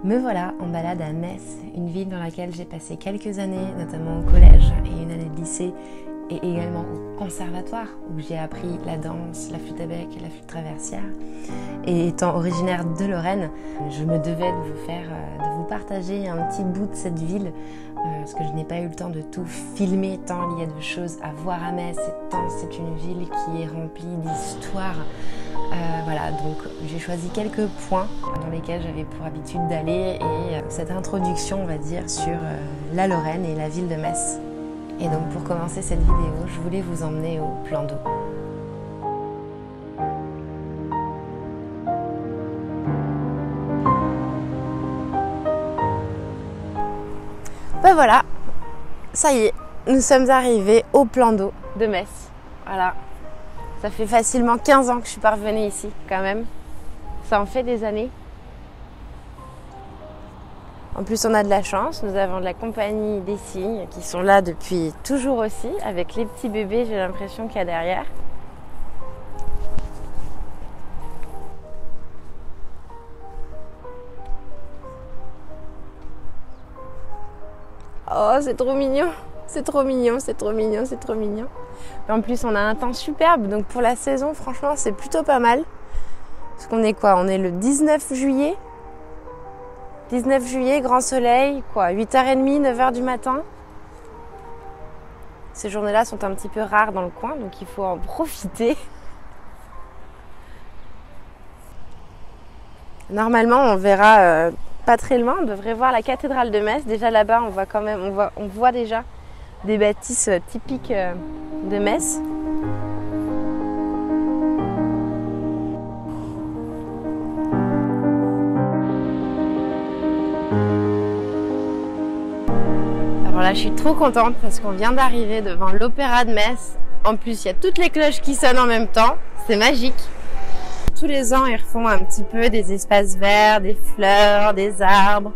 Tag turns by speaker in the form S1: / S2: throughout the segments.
S1: Me voilà en balade à Metz, une ville dans laquelle j'ai passé quelques années, notamment au collège et une année de lycée, et également au conservatoire où j'ai appris la danse, la flûte à bec et la flûte traversière. Et étant originaire de Lorraine, je me devais de vous partager un petit bout de cette ville parce que je n'ai pas eu le temps de tout filmer tant il y a de choses à voir à Metz et tant c'est une ville qui est remplie d'histoire. Voilà, donc j'ai choisi quelques points dans lesquels j'avais pour habitude d'aller et cette introduction, on va dire, sur la Lorraine et la ville de Metz. Et donc pour commencer cette vidéo, je voulais vous emmener au plan d'eau. Ben voilà, ça y est, nous sommes arrivés au plan d'eau de Metz. Voilà, ça fait facilement 15 ans que je suis pas revenue ici quand même. Ça en fait des années. En plus, on a de la chance, nous avons de la compagnie des cygnes qui sont là depuis toujours aussi, avec les petits bébés, j'ai l'impression qu'il y a derrière. Oh, c'est trop mignon, c'est trop mignon, c'est trop mignon, c'est trop mignon. Et en plus, on a un temps superbe, donc pour la saison, franchement, c'est plutôt pas mal. Parce qu'on est quoi? On est le 19 juillet. 19 juillet, grand soleil, quoi, 8h30, 9h du matin. Ces journées-là sont un petit peu rares dans le coin, donc il faut en profiter. Normalement, on verra pas très loin, on devrait voir la cathédrale de Metz. Déjà là-bas, on voit déjà des bâtisses typiques de Metz. Alors là, je suis trop contente parce qu'on vient d'arriver devant l'Opéra de Metz. En plus, il y a toutes les cloches qui sonnent en même temps. C'est magique. Tous les ans, ils refont un petit peu des espaces verts, des fleurs, des arbres.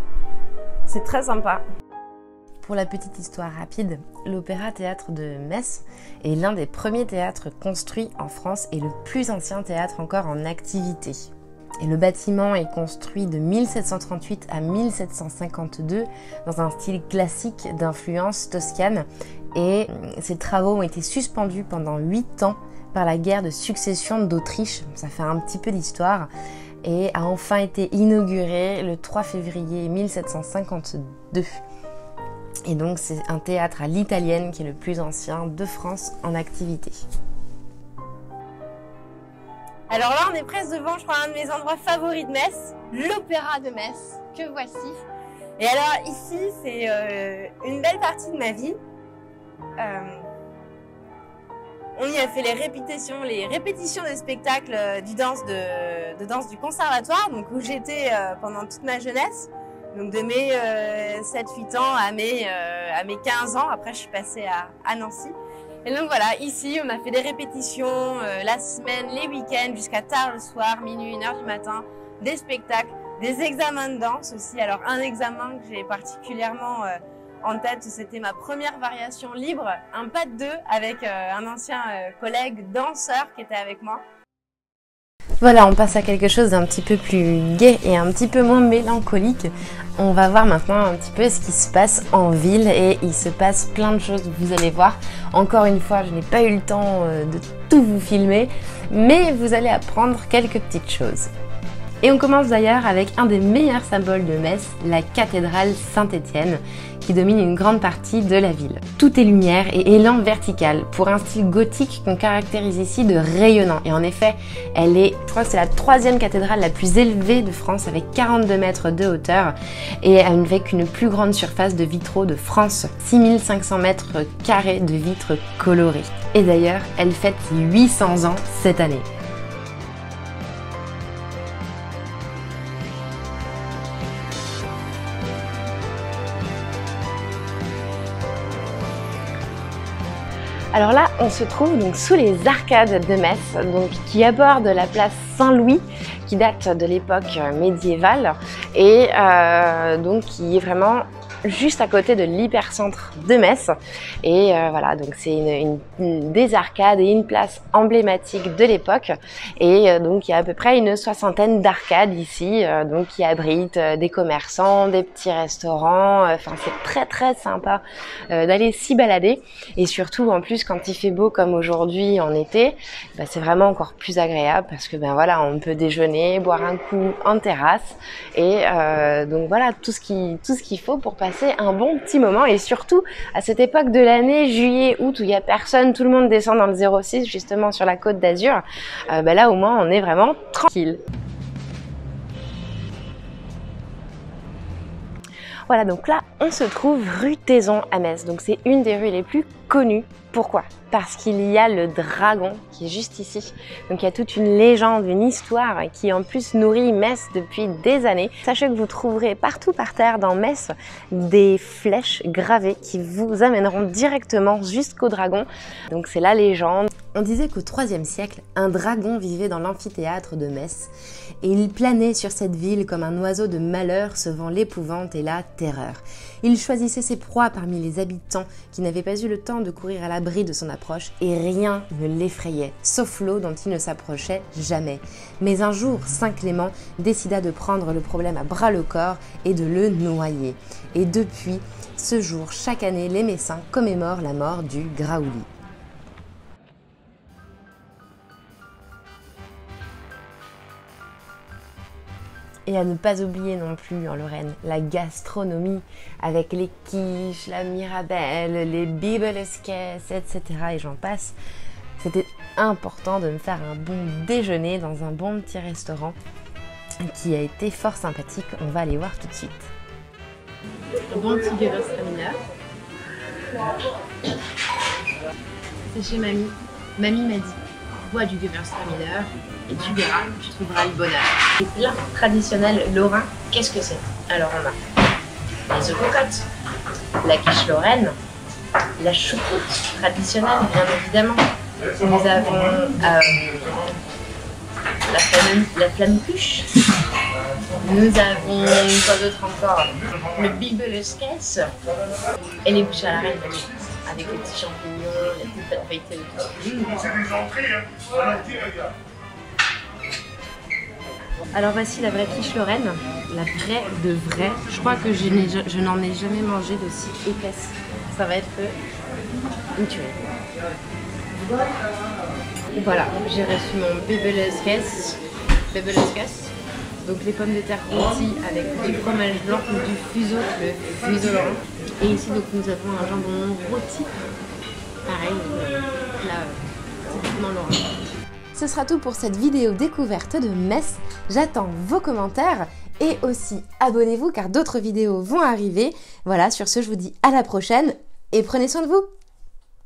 S1: C'est très sympa. Pour la petite histoire rapide, l'Opéra Théâtre de Metz est l'un des premiers théâtres construits en France et le plus ancien théâtre encore en activité. Et le bâtiment est construit de 1738 à 1752 dans un style classique d'influence toscane et ces travaux ont été suspendus pendant 8 ans par la guerre de succession d'Autriche, ça fait un petit peu d'histoire, et a enfin été inauguré le 3 février 1752. Et donc c'est un théâtre à l'italienne qui est le plus ancien de France en activité. Alors là, on est presque devant, je crois, un de mes endroits favoris de Metz, l'Opéra de Metz, que voici. Et alors ici, c'est une belle partie de ma vie. On y a fait les répétitions des spectacles de danse du conservatoire, donc où j'étais pendant toute ma jeunesse, donc de mes 7-8 ans à mes 15 ans. Après, je suis passée à Nancy. Et donc voilà, ici, on a fait des répétitions la semaine, les week-ends, jusqu'à tard le soir, minuit, 1h du matin, des spectacles, des examens de danse aussi. Alors, un examen que j'ai particulièrement en tête, c'était ma première variation libre, un pas de deux avec un ancien collègue danseur qui était avec moi. Voilà, on passe à quelque chose d'un petit peu plus gai et un petit peu moins mélancolique. On va voir maintenant un petit peu ce qui se passe en ville et il se passe plein de choses, vous allez voir. Encore une fois, je n'ai pas eu le temps de tout vous filmer, mais vous allez apprendre quelques petites choses. Et on commence d'ailleurs avec un des meilleurs symboles de Metz, la cathédrale Saint-Étienne, qui domine une grande partie de la ville. Tout est lumière et élan vertical, pour un style gothique qu'on caractérise ici de rayonnant. Et en effet, je crois que c'est la 3e cathédrale la plus élevée de France, avec 42 mètres de hauteur, et avec une plus grande surface de vitraux de France, 6500 mètres carrés de vitres colorées. Et d'ailleurs, elle fête 800 ans cette année. Alors là, on se trouve donc sous les arcades de Metz, donc qui abordent la place Saint-Louis, qui date de l'époque médiévale et donc qui est vraiment
S2: juste à côté de l'hypercentre de Metz. Et voilà, donc c'est des arcades et une place emblématique de l'époque. Et donc il y a à peu près une 60aine d'arcades ici, donc qui abritent des commerçants, des petits restaurants. Enfin, c'est très sympa d'aller s'y balader. Et surtout, en plus, quand il fait beau comme aujourd'hui en été, bah, c'est vraiment encore plus agréable parce que ben voilà, on peut déjeuner, boire un coup en terrasse. Et donc voilà, tout ce qu'il faut pour passer un bon petit moment. Et surtout à cette époque de l'année, juillet, août, où il n'y a personne, tout le monde descend dans le 06 justement sur la Côte d'Azur, là au moins on est vraiment tranquille. Voilà, donc là on se trouve rue Taizon à Metz, donc c'est une des rues les plus connues. Pourquoi? Parce qu'il y a le dragon qui est juste ici. Donc il y a toute une légende, une histoire qui en plus nourrit Metz depuis des années. Sachez que vous trouverez partout par terre dans Metz des flèches gravées qui vous amèneront directement jusqu'au dragon. Donc c'est la légende. On disait qu'au IIIe siècle, un dragon vivait dans l'amphithéâtre de Metz et il planait sur cette ville comme un oiseau de malheur sevant l'épouvante et la terreur. Il choisissait ses proies parmi les habitants qui n'avaient pas eu le temps de courir à l'abri de son approche et rien ne l'effrayait, sauf l'eau dont il ne s'approchait jamais. Mais un jour, Saint Clément décida de prendre le problème à bras le corps et de le noyer. Et depuis ce jour, chaque année, les Messins commémorent la mort du Graouli. Et à ne pas oublier non plus en Lorraine, la gastronomie avec les quiches, la mirabelle, les bibeleskes, etc. et j'en passe. C'était important de me faire un bon déjeuner dans un bon petit restaurant qui a été fort sympathique. On va aller voir tout de suite.
S1: Un bon petit Gewürztraminer. C'est chez mamie. Mamie m'a dit, bois du Gewürztraminer et tu verras, tu trouveras le bonheur. Les plats traditionnels lorrains, qu'est-ce que c'est? Alors on a les œufs cocottes, la quiche lorraine, la choucroute traditionnelle bien évidemment. Nous avons la flammekuche. Nous avons quoi d'autre encore? Le bibeleskes et les bouches à la reine avec les petits champignons, les petites pâtes feuilletées et tout. C'est des entrées, hein. Alors voici la vraie quiche lorraine, la vraie de vraie. Je crois que je n'en ai jamais mangé d'aussi épaisse. Ça va être une tuerie. Voilà, j'ai reçu mon bibeleskes. Donc les pommes de terre rôties avec du fromage blanc ou du fuseau, le fuseau lorrain. Et ici donc nous avons un jambon rôti. Pareil, là, typiquement lorrain.
S2: Ce sera tout pour cette vidéo découverte de Metz. J'attends vos commentaires et aussi abonnez-vous car d'autres vidéos vont arriver. Voilà, sur ce, je vous dis à la prochaine et prenez soin de vous.